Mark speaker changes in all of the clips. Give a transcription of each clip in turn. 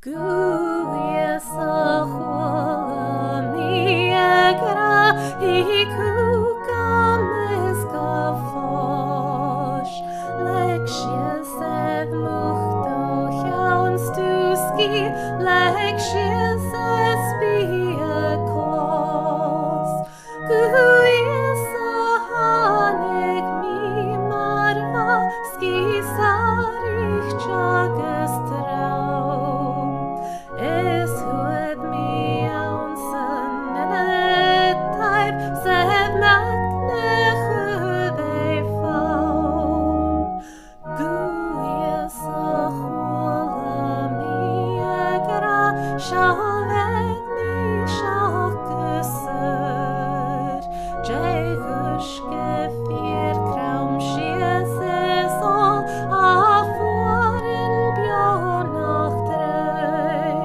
Speaker 1: Gwyes a chwala mi agra I cwgam ysgafos Lecsies edd mwchdo llawn stwsgi Lecsies edd sbia clos Gwyes a hanig mi marfa Skisarich jages traum Is hued mi awn san en et taib Sef magne chud ei fawn Gwyes a chwala mi agra Siafed mi siacusur Jegushke fyr kraum sies is all A fuaren bionach drei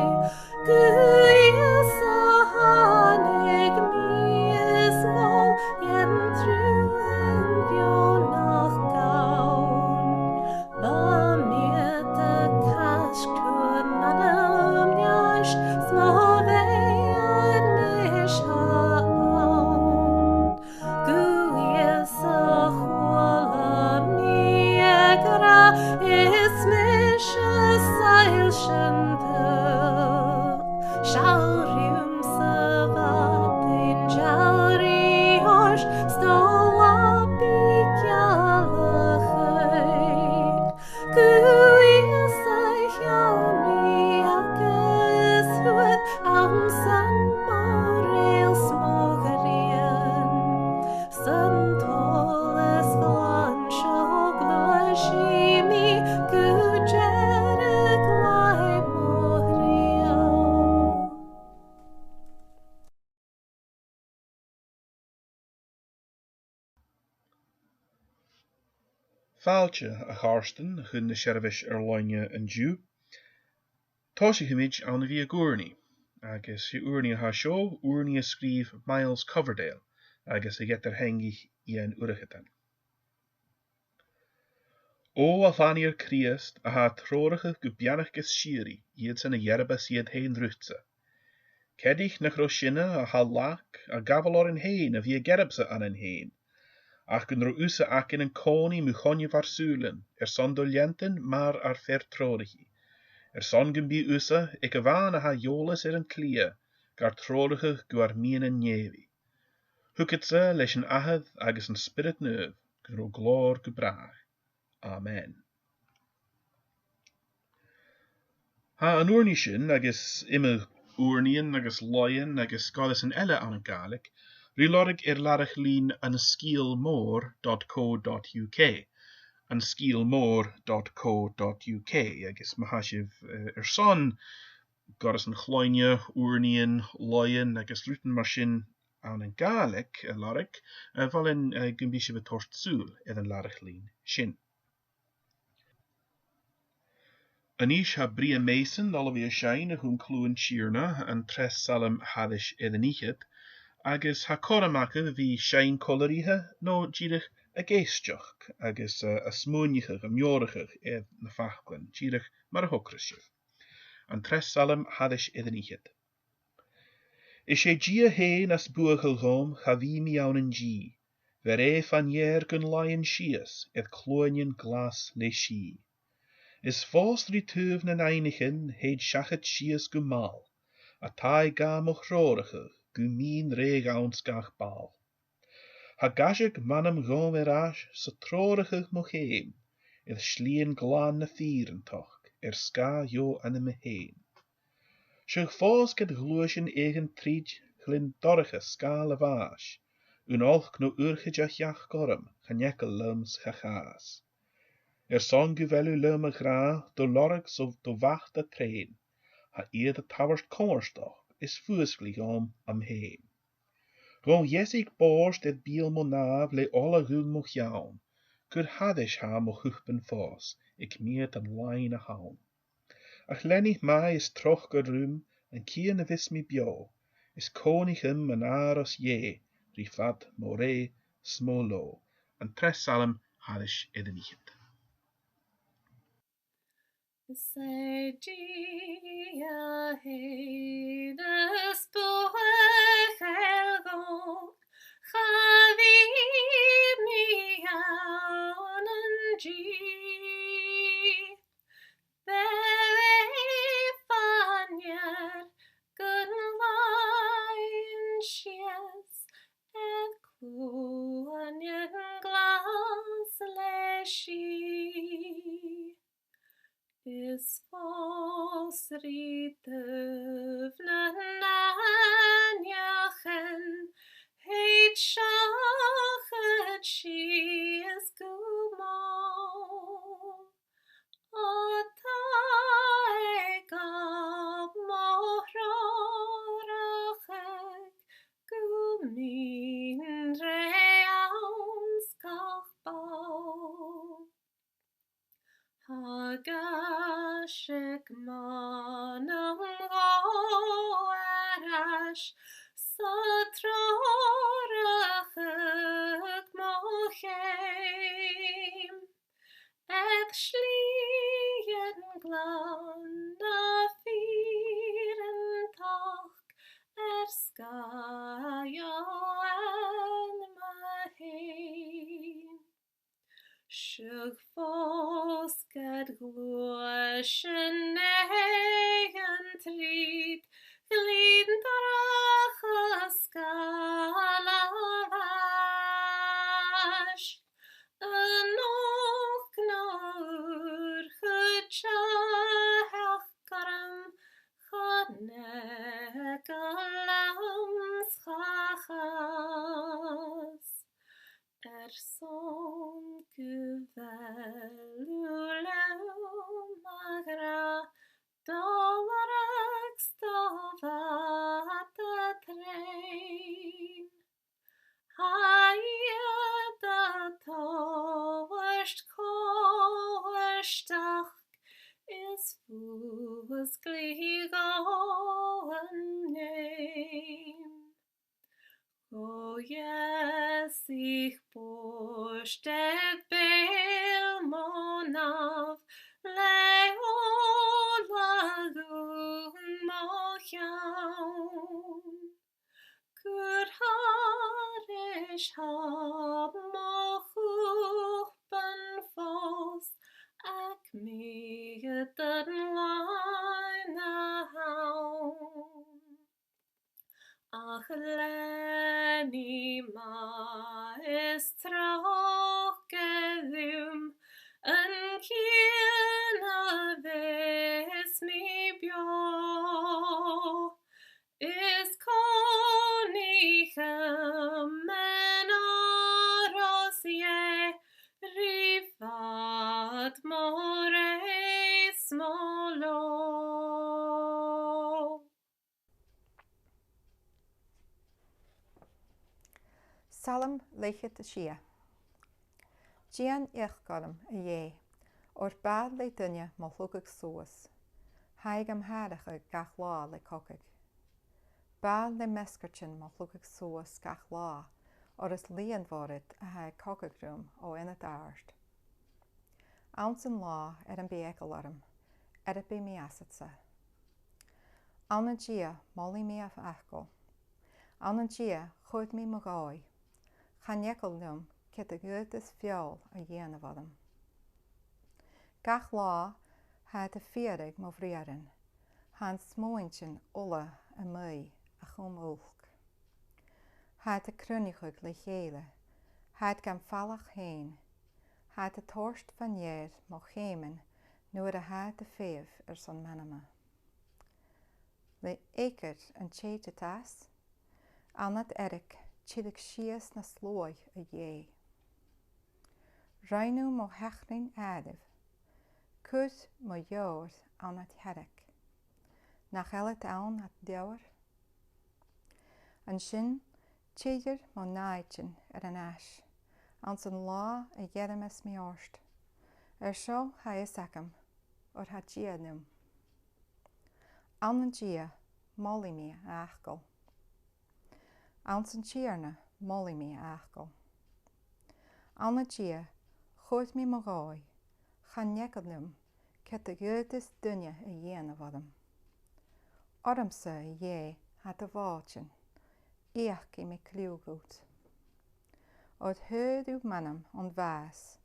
Speaker 1: Gwyes a hanig mi is vol Jen truen bionach gaun Ba mir de kask tuad manam njash Smavei nish haun Gwyes a chwala mi agra Is mish a sail shanduk Shaurium savatin jauri hosh Stoa bigyalachig Gwyes a hjálmi agus hued Awn san morail smogarian San toles van shoglashimi Gujerig lai moria
Speaker 2: Fáilte a chárstain chun na Seirbheis Láine an Dú. Tá sé himid an bhí a gúirní, agus i úirní a seo úirní a scríb Miles Coverdale, agus a getar hengi I an uirichetan. Ó a fanir Christ a ha tróiricha go beanachgus siari iad san a Seirbheis iad hain rútsa. Cedich na chro sinne a ha lach a gafalor an hain a bhí a gerbsa an an hain. Ach gyn ro úsa ac yn coni mwchonje farsúlen, son dolienten maar fer trórichi. Son gyn bi úsa, ik a van a ha jolas an clia, gar tróriche gwar mien an nevi. Hukitsa leis an ahad agus an spirit neuv, gyn ro glór gebraag. Amen. Ha an oorni sin agus imme oornien agus loien agus gadas an elle an Gaelic, Rilorig larach lín an scialmór.co.uk an scialmór.co.uk agus mahashiv son goras an chloine, oornien, loien agus luten mar sin an an Gaelic larach valin gumbishe betorst súl an larach lín sin. Anish ha Bria Mason all vi a shine a hun clúin siirna an tres salam hadish edanichet agus ha coramaka vi shine colorithe no jirich a geistjoch agus a smónichig a mjorichig na fachglen jirich mar a hokrasjef an tres salam hadish edanichet. Is sé gia heen as buachelgom ha vi mi aun an gi ver van jer gun lion shias cloonien glas le shi. Is fós rituv na einigen heid shachet shias gu mal, a tai ga moch rorige gu min reg aanskach bal. Ha gashig manam gom ash sa trorige moch heem, slien glan na vierentoch, ska jo an me heen. Sig fós get gloosjen egen tried glin dorge ska lavash, un olch no urge jach gorm, ganjekke lums gagas. Son guvelu lume gra, do lorg so do wacht a train, ha de tawerst kommerstoch, is fuusglig am heen. Gon jesig borst et biel mo nav le alle rul moch jaun, kur hadish ha mo hupen fos, ik meet an line a haun. Ach lennig mai is troch gerum, en kien vis mi bio, is konigim an aros je, rifat more smolo, an tres salem hadish edenichet.
Speaker 1: Seirbheis heides buach elgog, Chavi mianen G. Very fanier, good line shears, and cuanian glass leshi. Is false ritövnen anjachen, heit shachet she is gumal. Otaegab mororacheg, gumin reauns gachbal. Hagashik manam goarash, satroracheg mocheim. Et schlien glana vieren tag, skaja en mahein. Sjug fosked gluashen egen trid, gliden drachas galavash. Nog naur gutjahkaram, ganegalams chachas. Son guvelulem magra, dolarax dovata trein. Haia towarst koerstach, is fus gligoen neem. O yes, ich postet belmonav, leolagun mojaun. Kur harish hab mochupen fos, ak meget leina haun. Ach leni ma is trokedum, en kiena vis mi bio. Is konigem en arosie, rivat mores molo.
Speaker 3: Salam leichet a Shia. Gian iachgalam a ye, or bad le dunne mo hlugag soas. Haig am harach a gach lá le cocig. Bad le meskerchin mo hlugag soas gach lá, or is lian vorid a haig cocig room o in het aard. Ounce in law an be ekalarum, be mi asatsa. Anna gia molly mi af achgo. Anna gia chud mi magoi. Chanjekelnum ket a goedes fiol a yen of adam. Gach lá had a fierig mo vriaren, han smointjen ulle a mei a chum ulk. Had a krunigug le gele, had gam fallach heen, had a torst van jeer mo gemen, noor a had a feef son manama. Le eker an Cèitean, annat erik, chidig shias na sloi a ye. Rainu mo hechrin adiv, kus mo jord annat herek. Nach ellet aun at dewar. An shin, chidir mo naidjen an ash, ans an law a jeremes mi orst. Sho ha isakam, or ha gianum. An gia, molly mi achgol. Ans an chiarna, molly mi achgol. Anna gia, chod mi mogoi, chan jekelnum, het de grootste dunne een van Ormse je had de waardjen, eerk in mijn kluwgoed. Od heud uw mannen ontwaas,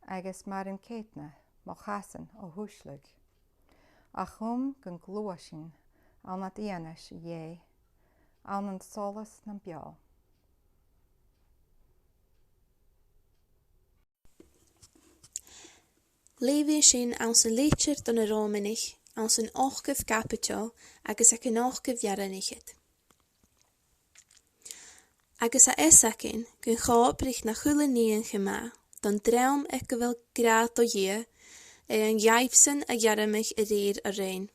Speaker 3: agus maar een ketne, mochassen o Ghàidhlig. Ach kun gloosjen, an het enes je, an een solas na bjal.
Speaker 4: Levi sin an san leitcher don a Romanich, an san ochgaf capito, agus ac an ochgaf jaranichit. Agus a esacin, gun chábrich na chula nían chema, don draum ec wel graad o je, an jaipsen a jaramich a reir a rein.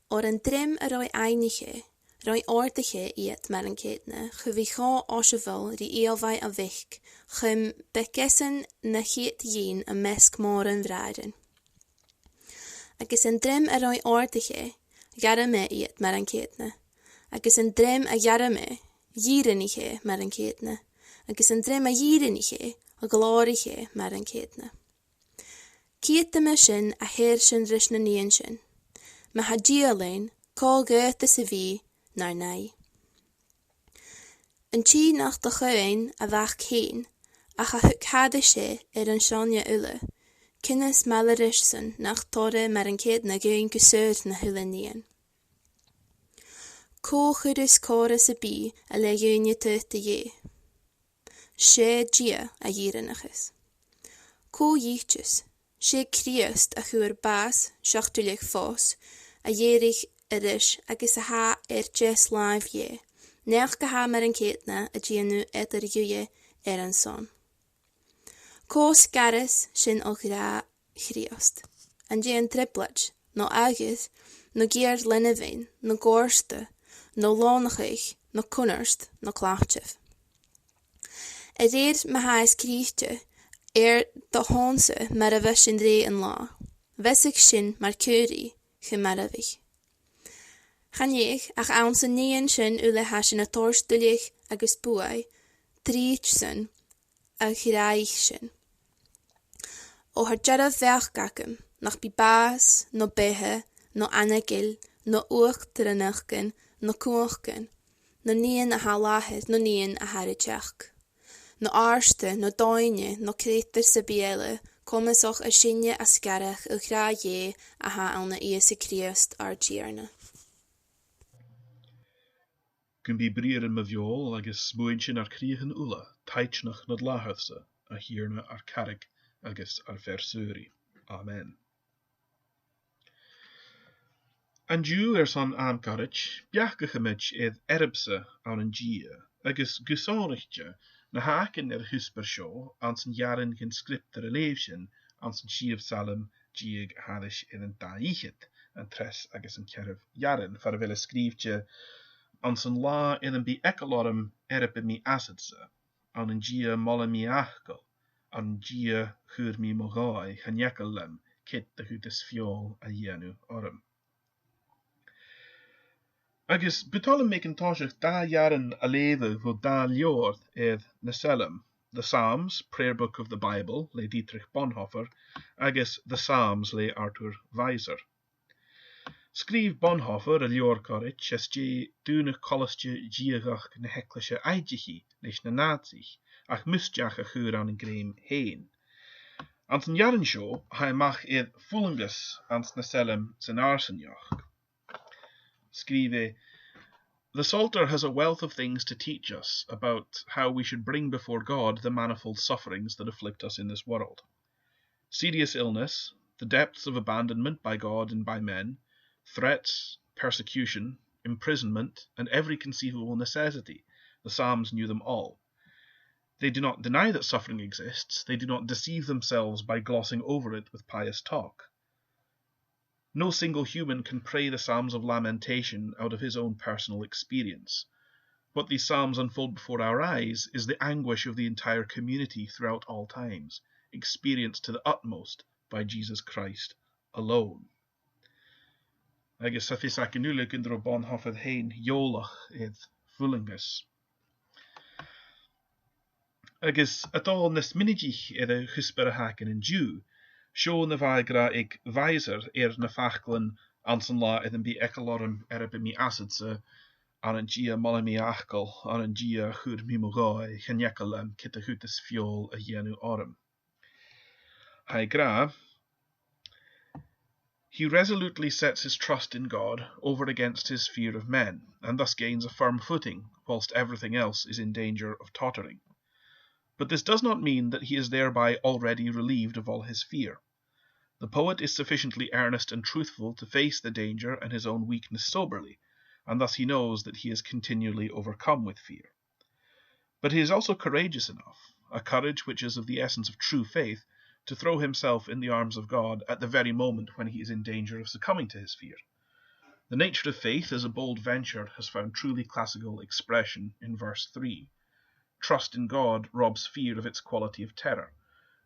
Speaker 4: Or an drim a roi einige, roi ordige iet mar an ketne, gewi cha osjeval ri eelwai a vich, gem bekessen na geet jeen a mesk moren vraden. Agus an drim a roi ordige, jarame iet mar an ketne, agus an drim a jarame, jirenige mar an ketne, agus an drim a jirenige, a glorige mar an ketne. Kiete me sin a heersen ris na nien sin, ma ha alleen, kol geute se vi, naar nai. An chi nach de gein a vach keen, a ha huk hade se an shanja ulle, kinnes malerischen nach tore mar an ketne gein geseurt na hulle nien. Ko chudus kore se bi a le junje tutte je. She gia a jireniges. Ko jichtjes, she kriest a chuur baas, shachtulig fos, a jerig iris agus a ha jes live je. Nech ha mar an ketne a gienu etter juje an son. Ko scaris sin o gra chriast. An jean triplach, no agus, no geert linnevein, no gorste, no lonigig, no kunnerst, no klachtjef. Reed me ha is krietje, de honse mar a visin dre an lá. Vesig sin mar curie, gemaravig. Gan ik, ach aan zijn neen sin ule hasin a torstulig agus buai, triech sin, a giraich sin. O haar jarra vergakum, nach bi baas, no behe, no anagil, no oog trinichken, no koorken, no neen a halahet, no neen a haritjach. No aarste, no doinje, no kreter sabiele, komen soch a sinje a skarach u gra je a ha an a eese kriest ar gierne.
Speaker 2: Kun bi brieren me viool agus smointje ar kriegen ula, taitnach nad lahutse, a hierne ar karik agus ar versuri. Amen. An Jew son aankarich, bjachgechemich erbse aan een gie, agus gusorichtje, na haken husper show, aan zijn jaren geen scriptere leefjen, aan zijn schiefsalem, gieg hadish een daichet, en tres agus een kerf jaren, farwille skriefje, aan zijn la een bi ekalorm erpe mi asedse, aan een gie molle mi achkel, aan gie gur mi mogai, ganjekelem, kit de hutes fiol a jenu orm. Agus betolle mekentoshig da jaren a leven voor da ljord na Selem, the Psalms, Prayer Book of the Bible, le Dietrich Bonhoeffer, agus the Psalms le Arthur Weiser. Skrief Bonhoeffer a ljord korich as je dune kolostje giegach na heklische eidjichi, leis na nazich, ach mustjach a chuur aan een greem heen. Aan zijn jaren show, hij mag voelingus aan na Selem zijn arsenjach. Skrive, the Psalter has a wealth of things to teach us about how we should bring before God the manifold sufferings that afflict us in this world. Serious illness, the depths of abandonment by God and by men, threats, persecution, imprisonment, and every conceivable necessity. The Psalms knew them all. They do not deny that suffering exists, they do not deceive themselves by glossing over it with pious talk. No single human can pray the psalms of lamentation out of his own personal experience. What these psalms unfold before our eyes is the anguish of the entire community throughout all times, experienced to the utmost by Jesus Christ alone. Agus sa fis ac yn ulig yn dro Bonhoeffer hein jolach voelingus. Agus at all nes minigich a chusper haken en Jew, Sio na bhaid gra ag weiser na fachglan ansan la iddyn bi ecolorum by mi asidse an an gia mola mi achgal an an gia chwr mi mogoi chanyekalem kita hutis fiol a yenu orum. Hai gra, he resolutely sets his trust in God over against his fear of men, and thus gains a firm footing, whilst everything else is in danger of tottering. But this does not mean that he is thereby already relieved of all his fear. The poet is sufficiently earnest and truthful to face the danger and his own weakness soberly, and thus he knows that he is continually overcome with fear. But he is also courageous enough, a courage which is of the essence of true faith, to throw himself in the arms of God at the very moment when he is in danger of succumbing to his fear. The nature of faith as a bold venture has found truly classical expression in verse 3. Trust in God robs fear of its quality of terror.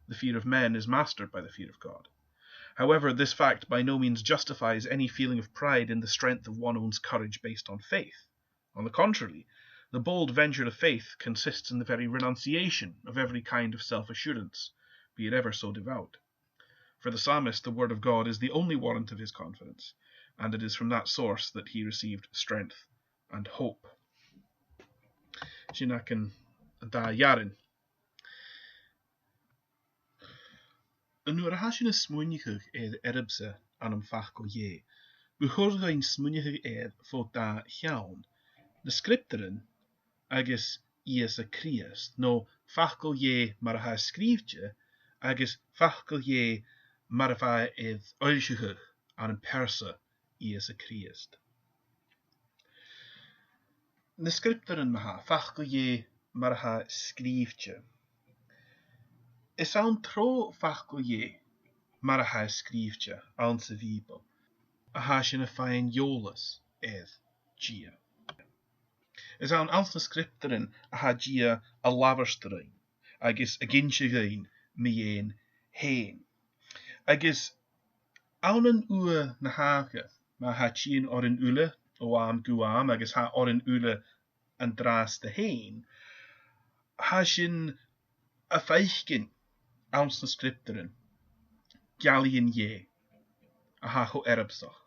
Speaker 2: The fear of men is mastered by the fear of God. However, this fact by no means justifies any feeling of pride in the strength of one's own courage based on faith. On the contrary, the bold venture of faith consists in the very renunciation of every kind of self-assurance, be it ever so devout. For the psalmist, the word of God is the only warrant of his confidence, and it is from that source that he received strength and hope. Sin ac yn da iarin. Yn o'r hasin y smwynigwch edd erbse an ymfachgo ie, bwchwrdd ein smwynigwch edd fod da llawn, na scripteren agus ies y Christ, no fachgo ie mar ha sgrifje, agus fachgo ie mar ha edd oilsigwch an persa ies y Christ. Na scripteren ma fachgo ie mar ha sgrifje. Is aan tro fachgo ie mar ha sgrifje aan se Bibel. A ha sin a fain jolas edd gia. Is aan als na scripteren a ha gia a laversterein, agus a ginsigein mi een heen. Agus aan een ue na hage, ma ha chien or een ule, o am guam, agus ha or een ule an dras de heen, ha sin a feichgin ans na scripteren, galien je, a ha ho erbsach.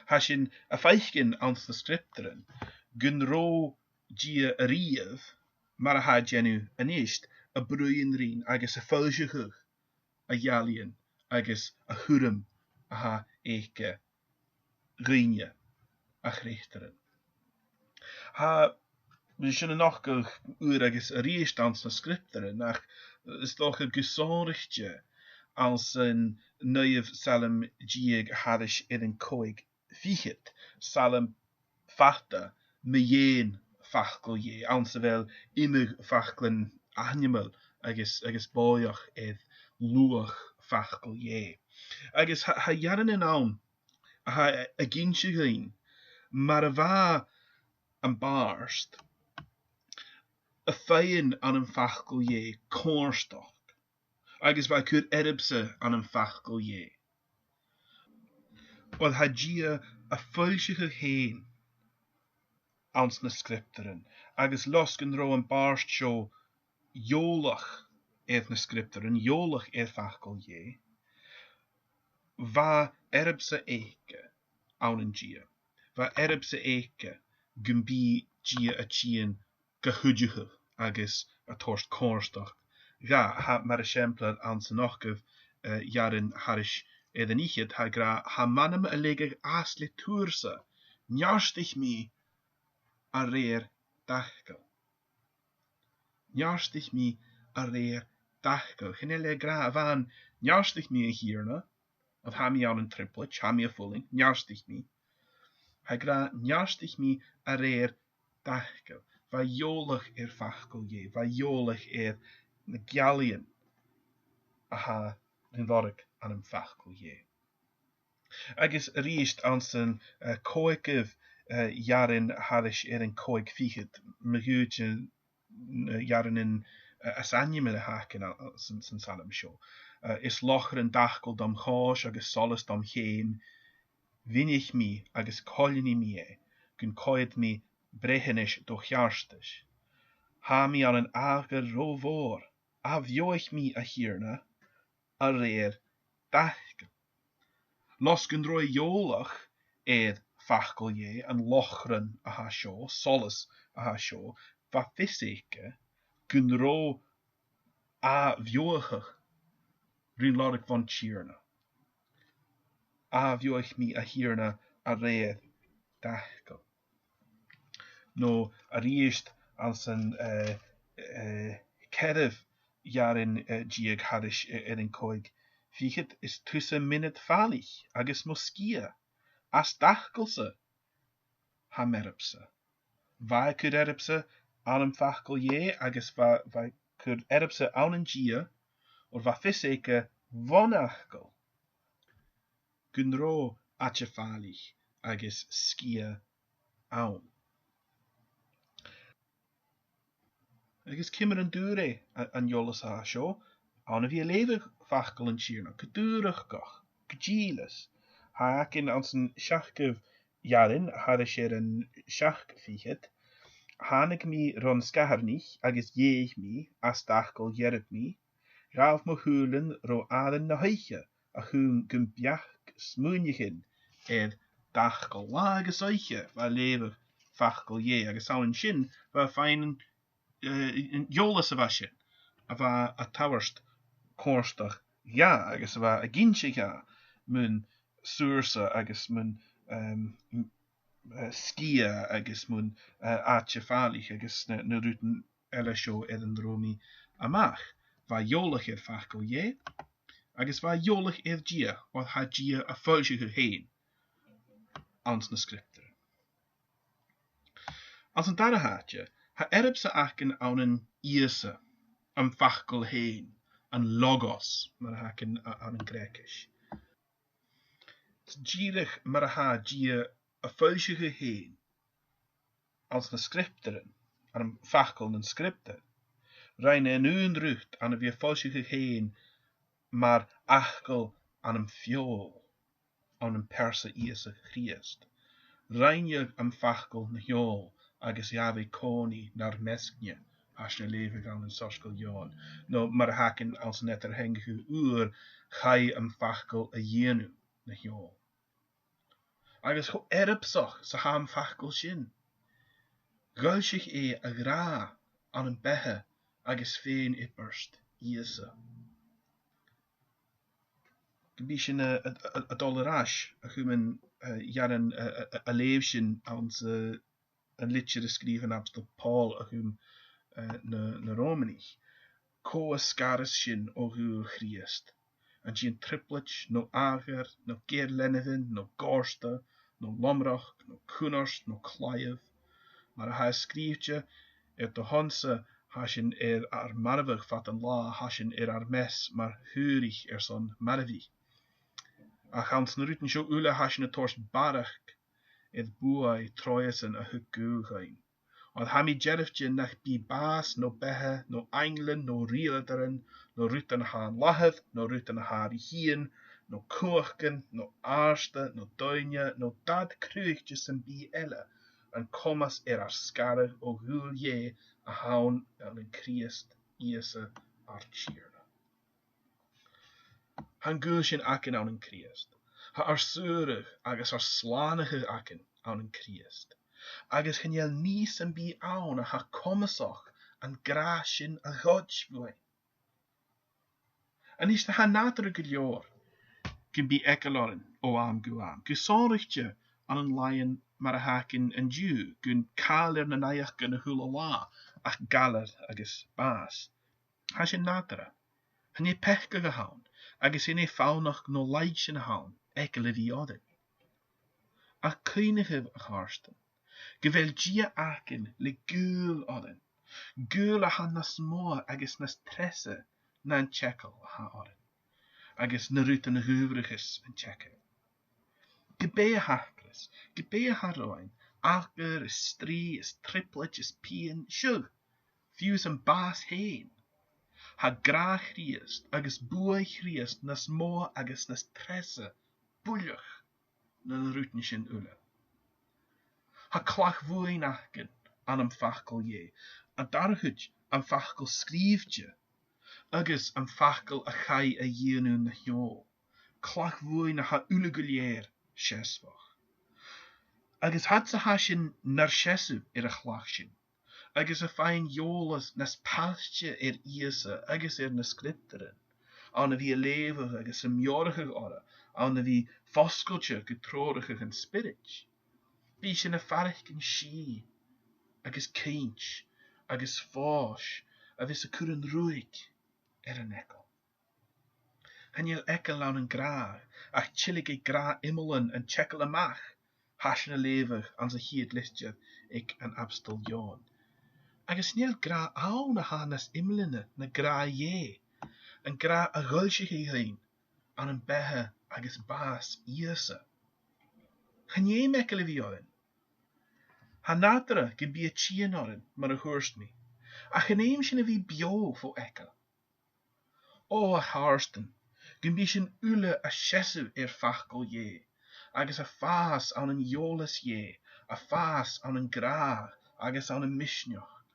Speaker 2: Ha sin a feichgin ans na scripteren, gun ro gia a riev, mar ha genu an ist, a bruin rin, agus a fulsigwch, a galien, agus a hurum, a ha eke, rinje, a chrechteren. Ha sin a nachgwch ur agus a riest ans na scripteren, ach is toch a gusonrichtje als een neuiv salem gieg hadish in een koig fiechet, salem fachta, mejeen fachkel je, ans wel immer fachklen animal, agus boiach ed luach fachkel je. Agus ha jaren en aan, ha a gintje gein, maar va an barst, a feien an een fachkel je, korstoch, agus va kur erbse an een fachkel je. Wat ha gia a fulsige heen, ans na scripteren, agus losken ro an barst sjo jolach edd na scripteren, jolach edd fachkel je, va erbse eke an een gia, va erbse eke gumbi gia a chien gehudjuge, agus a torst korstoch. Ga ha mar exemplar ans nachgev jaren harish edden ichet ha gra ha manem a legger asle tourse, njarstig mi a reer dachkel. Njarstig mi a reer dachkel. Genelle gra van njarstig mi a hierna, of ha mi aan een triplet, ha mi a vulling, njarstig mi. Ha gra njarstig mi a reer dachkel. Va jolig fachkel je, va jolig na galien, aha, den wark an een fachkel je. Agus riest aan zijn koikiv jaren harish een koik fiechet, meguutje jaren in asanje met de haken zijn salem show. Is locher een dachkel dam goos, agus solis dam geen, winnig mi, agus kolini mi kun koit mi brehenish doch jarstes. Ha mi aan een ager rovor, a vjoich mi a hierna, a reer dachgal. Los gyn roi iolach fachgal je an lochran a ha sio, solas a ha sio, va fysike gyn ro a vioachach ryn lorig von Tjearna. A vioach mi a hirna a reed dachgal. No a riest als een kerf jaren giag hadish in koig. Figet is tussen minnet falig, agus moskia. As dachgelse ha merpse. Vai could erpse aan een fachkel je, agus vai could erpse aan een gia, or va fisseke vonachkel. Gunro atje falig, agus skia aan. Agus kimmer een dure an jolas ha sjo, aan wie levig fachkel en Tjearna, gedurig gach, gejiles. Ha akin als een schachkev jaren, hadde er een schach figet, hanig mi ron skaharnich, agus jeeg mi, as dachkel jerp mi, raaf mo hulen ro aden na heiche, a hun gumpiach smoenjigin, dachkel lage soiche, waar levig fachkel je, agus al een shin, waar feinen jolas wasje, waar a towerst korstag, ja, agus waar a ginche ja, mun source agus mun skia agus mun atje falig agus na ruten elle show eden dromi amach va jolig fachkel je agus va jolig gia wat ha gia a fulsige heen ans na scripter als een dare haatje ha erpse aken aan een iese een fachkel heen een logos maar haken aan een Grekisch. Gierig maar ha gia a fulsige heen als na scripteren aan een fachkel en scripter rein en een rucht aan een weer fulsige heen maar achkel aan een fjool aan een perse iese Christ rein je een fachkel na jol agus jave koni naar meskje as je leven aan een soskel joon no maar haken als netter hengige uur ga je een fachkel a jenu na jol agus go erpsach sa ha een fachkel shin gulsig a gra aan een behe agus feen ipperst iese gebishin a dollarash a human jaren a leefshin ans een liedje geschreven op Paul a hum na Romanich ko a scaris shin o hu Christ en geen triplet no ager no geerlennevin no gorsta no lomrach no kunars no klaiev maar hij schreefje de honse hashin ar marvig vat een la hashin ar mes maar hurig son marvi a gans na ruten jo ule hashin torst barach buai troyesen a hugulgain. Want hami jerfje nach bi baas no behe, no englen, no rieleren, no ruten haan laheth, no ruten haar hien, no koorken, no aarste, no duinje, no dad kruigjes en bi elle, en kommas skarre o hul je a haun en een Christ iese artjirne. Han gulsjen aken aan een Christ. Ha surig agus slanige aken aan een Christ. Agus gen jel nies en bi aan ha kommesoch an grasjen a godsbui. En is de ha natere gelior gen bi ekkeloren o am guam. Gesorichtje aan een lion maar haken en ju gun kaler na naiach gun hula la ach galer agus baas. Ha je natere. Han je pechke gehaun agus in e faunach no leidjen haun ekkele vi odden. A kuinige harsten. Gevel gia aken le gul odden. Gul a han nas moor agus nas tresse na een tjekkel ha odden. Agus na ruten huveriges en tjekken. Gebee hakles, gebee haroin, aker is strie is triplet is pien, shug, fuse een baas heen. Ha gra chriest, agus boe chriest nas moor agus nas tresse, bullig. Na ruten sin ule. Ha klach woein aken aan een fachkel je, a darhut een fachkel skriefje, agus een fachkel a chai a jenu na jol, clach fwy na ha ulegulier siesfach. Agus had sa ha sin nar siesu a chlach sin. Agus a fein jolas nas pastje iasa agus na scripteren. Aan wie leven agus mjorige ora, aan wie foskeltje getrorige en spirit. Wie sin a farich shi, agus keintch, agus fos, a vis a kuren ruig een ekkel. Han je ekkel aan een gra, ach chillige gra immelen en checkele mach, hasne levig aan ze hiet listje, ik en abstel joon. Agus neel gra aan ha nas immeline na gra je. En gra a gulsje heen, aan een behe agus baas iese. Gaan je mekkele wie oren? Ha natre gen bi a chien oren, maar a hoorst me. A geneem sin a wie bio vo ekkel. O a haarsten, gen bi sin ule a chesu fachkel je, agus a faas aan een joles je, a faas aan een gra, agus aan een misnjocht,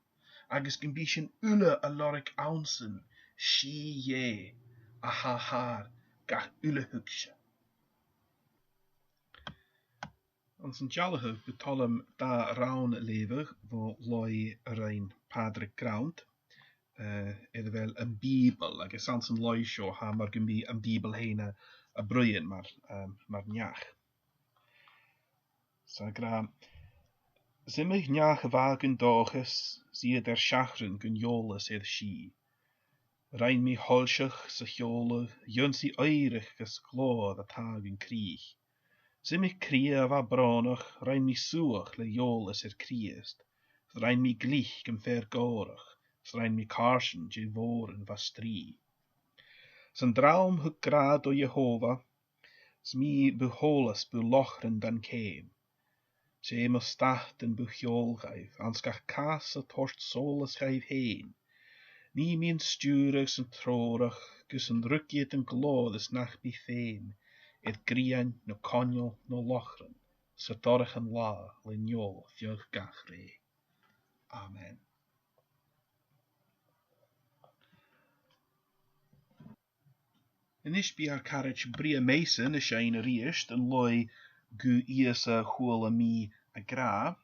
Speaker 2: agus gen bi sin ule a lorik ounsen, shi je, a ha haar, gach ule huksje. Ons een jallige betolem da raun lever, wo loi rein padre graunt, iddo wel een bibel, agus ans een loi sio ha mar gymbi een bibel heen a bruien, maar njach. So gra, zimmig njach wagen doges, zie der schachren gun joles shi. Rein mi holsich sa jole, junsi eirig ges glo dat hagen krieg. Zimmig krie va bronach, rein mi suach le joles kriest. Rein mi glich gem vergorach, rein mi karsen je voren va strie. Zijn draum huk grad o Jehova, smi beholas belochren dan keem. Je me stacht en bujol geif, anskach kaas torst soles geif heen. Ni min sturig en trorig, gus een rukjet en glodes nach bi feen, et grian no konjol no lochren, so dorch en la le njol fjög gach re. Amen. En is bi ar carriage Bria Mason is een riest en loi gu iesa hula mi a gra,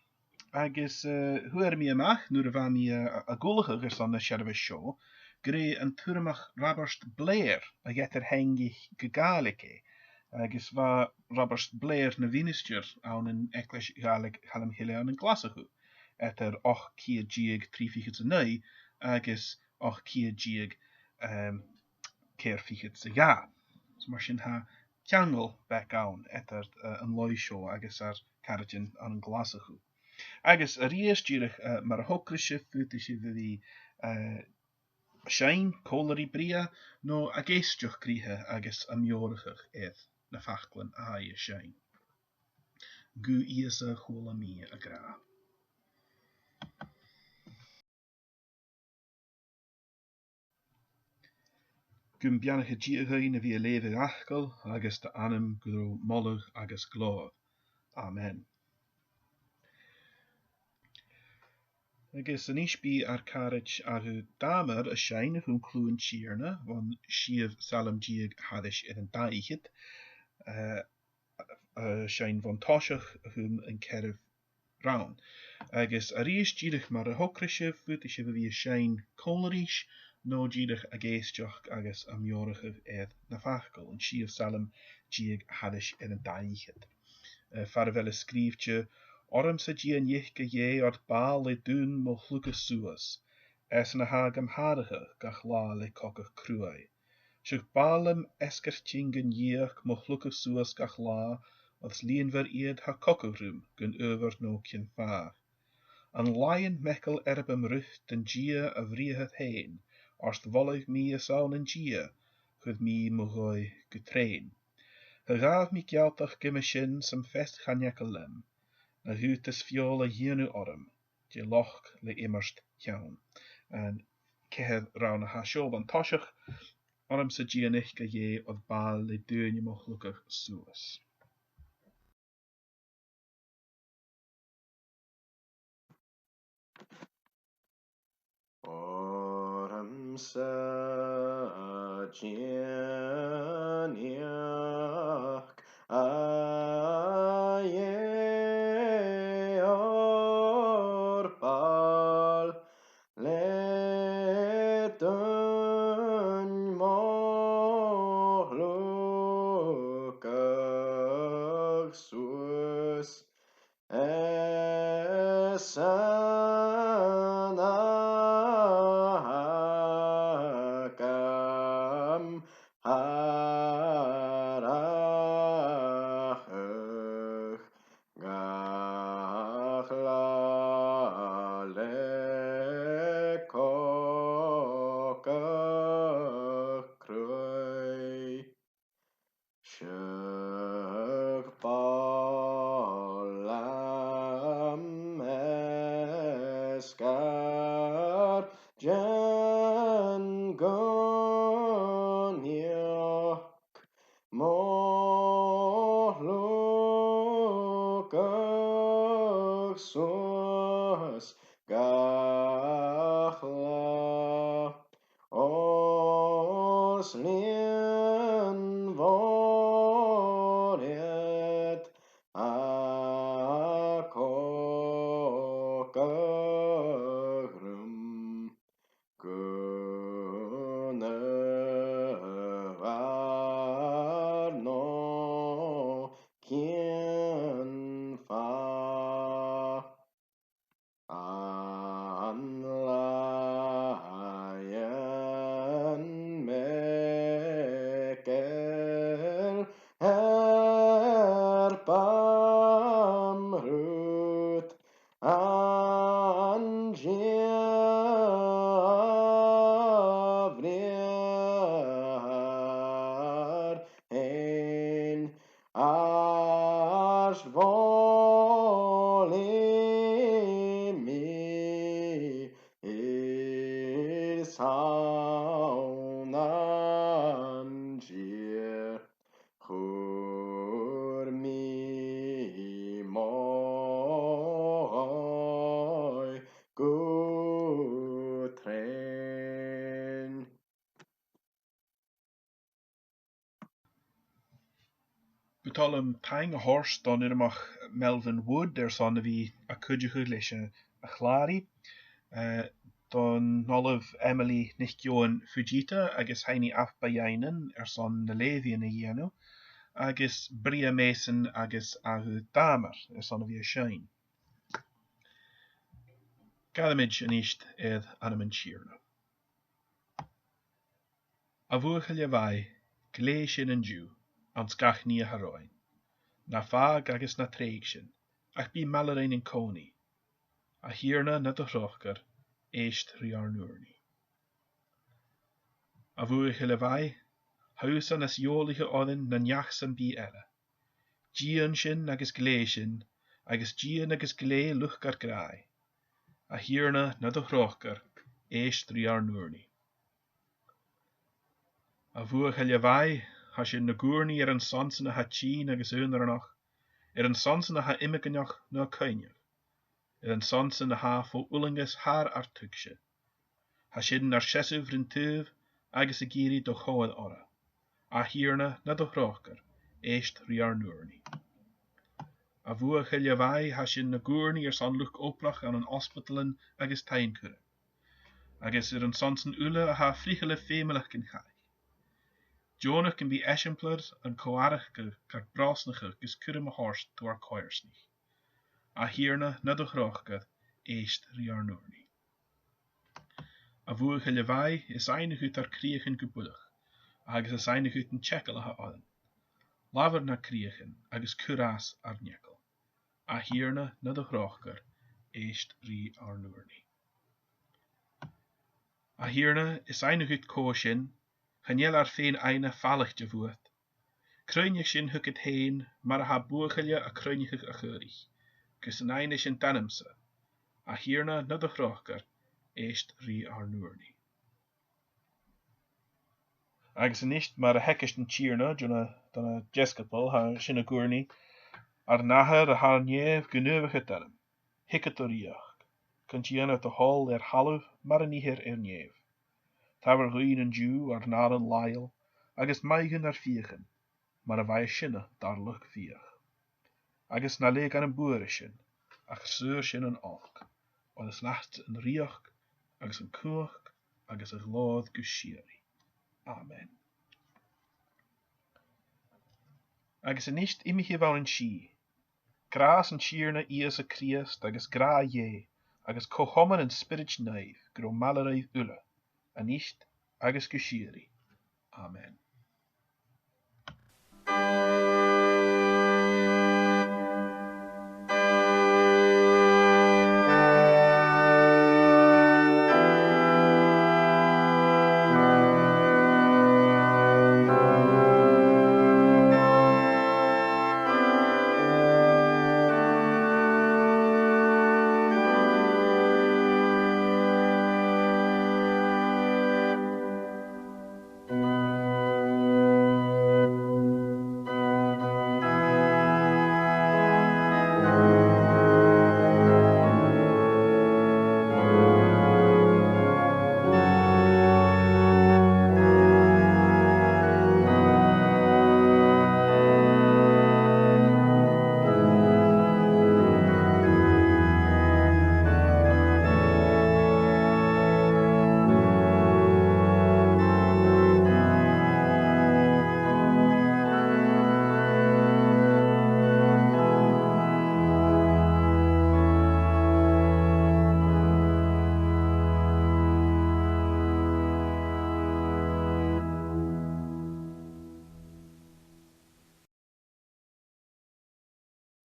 Speaker 2: agus huer mi amach, nur va mi a gullige gus an de Seirbheis show, gre an turmach Rabarst Blair a getter hengig Gaelic, agus va Rabarst Blair na vinistjer aan een eklish Gaelic halm hille aan een glasahu, etter och kia gieg trifiget ze nui, agus och kia gieg keer figet ze ga. So mar sin ha tiangel back aan, etter een loi show, agus ar carriage aan een glasahu. Agus a riesdierig mar a hokrisje futisje vi Schein, koleri bria, no a geistjoch krihe agus a mjorigig na fachlen a je schein. Gu iesa hula mi a gra. Gum bianige diergein vi a leve achkel, agus de anem gro mollig agus glor. Amen. Agus an isbi ar carriage agu Dahmer a schein hwn clwn sierne, van sief salem dieg hadis in een daichet, schein van toshach hwn een kerf raun. Agus a ries diedig mar a hokrisje fut is vi a schein kolerish, no diedig a geestjoch agus a mjorige na fachkel, en sief salem dieg hadis in een daichet. Farvel skriftje, Orm sa dien jichke je ort baal le doen mo chluke suas, es na hagam harige gach la le kokke cruai. Sug baalem eskertingen jiech mo chluke suas gach la, als lien ver eed ha kokkerum gun over no kien vaar. An lion mekkel erbem rucht en gia a vriehet heen, arst wollig mi a saun en gia, chud mi mogoi getrain. Ge gaaf mi kjaltach gimme sam fest ganjekkelem. Na hut is fiola jenu orm, je loch le immerst jaun. En kehed raun ha sjo van toshach, orm sa gianich je od baal le deunje mochlukkig suas.
Speaker 5: Orm sa Janiach aye orpal letun mohlukach sus esanahakam harachach Ghàidhlig kroi Seirbheis eskar jan goniach mohlukach sus Ghàidhlig os lien voret akokagrum gunnar no kien fa Anlaien mekel herpamrut angiavriar ein volimi saunanjir churmi moi gutren
Speaker 2: Betalum tang a horse don irmach Melvin Wood son vi a Ghàidhlig leis a chlari. Don nolaf Emily McEwan-Fujita agus Heini Apajainen son na levian a dhéanú, agus Bria Mason agus Dahmer son vi a sein. Gadamid an ist edd anam an siarna. A bhuachal a vai, gléis in an Jew, an scach ní a haroin. Na fag agus na treig sin, ach bí malarain in coni. A hiarna na do rochgar, eist riarnúrni. A bhuachal a vai, hausan as jólige odin na njachsan bí ella. Gian sin agus gléis sin, agus gian agus glé luchgar grai. A hiarna na do rochgar, eist riarnúrni. A bhuachal a vai, ha sin na gúrni an sansan a ha tjín agus unarnach, an sansan a ha imiganach na cainneach, an sansan a ha fó ulingas haar artugshe. Ha sin ar sesuf rin tuv, agus a giri do choad ora, a hiarna na do rochgar, eist riarnúrni. A bhuachal a vai, ha sin na gúrni san luch oplach an ospitalen agus tainkure, agus an sansan ule a ha frichele femelach kin chai. Jonach can be exemplar an coarach gar brasnachach gus curum a horst to our coirsnich. A hiarna na do rochgad eist riarnúrni. A bhuachal a vai is einnig ut ar kriachan gebullach, agus is einnig ut an tjekalacha adan. Laver na kriachan agus curas ar njekel. A hiarna na do rochgar eist riarnúrni. A hiarna is einnig ut kooshin, Chanel ar féin eine fallig te voet. Kruinjig sin huk het heen, maar ha boergelje a kruinjig a geurig. Kus een eine sin tanemse. A hierna na de grochker, eest ri arnúrni. Agus nicht maar a hekkesten tjierna, donna jeskapel ha sin a goerni, ar naher a haar niev genuwige tanem. Hikket o riach. Kunt jena te hol half, maar niet niev. Tábhar ghuin an dú ar ná an lail, agus maigan ar fiachan, mar a bhaith sinna darlach fiach. Agus na le gan an buaire sin, ach suúr sin an olc, an is leat an rioch, agus an cuach, agus a glád go siari. Amen. Agus an ist imiche bhain an si, gras an siarna ias a Christ agus gra ye, agus cohoman an spirit naif, gro malaraith ulla, an ist agus go siari. Amen.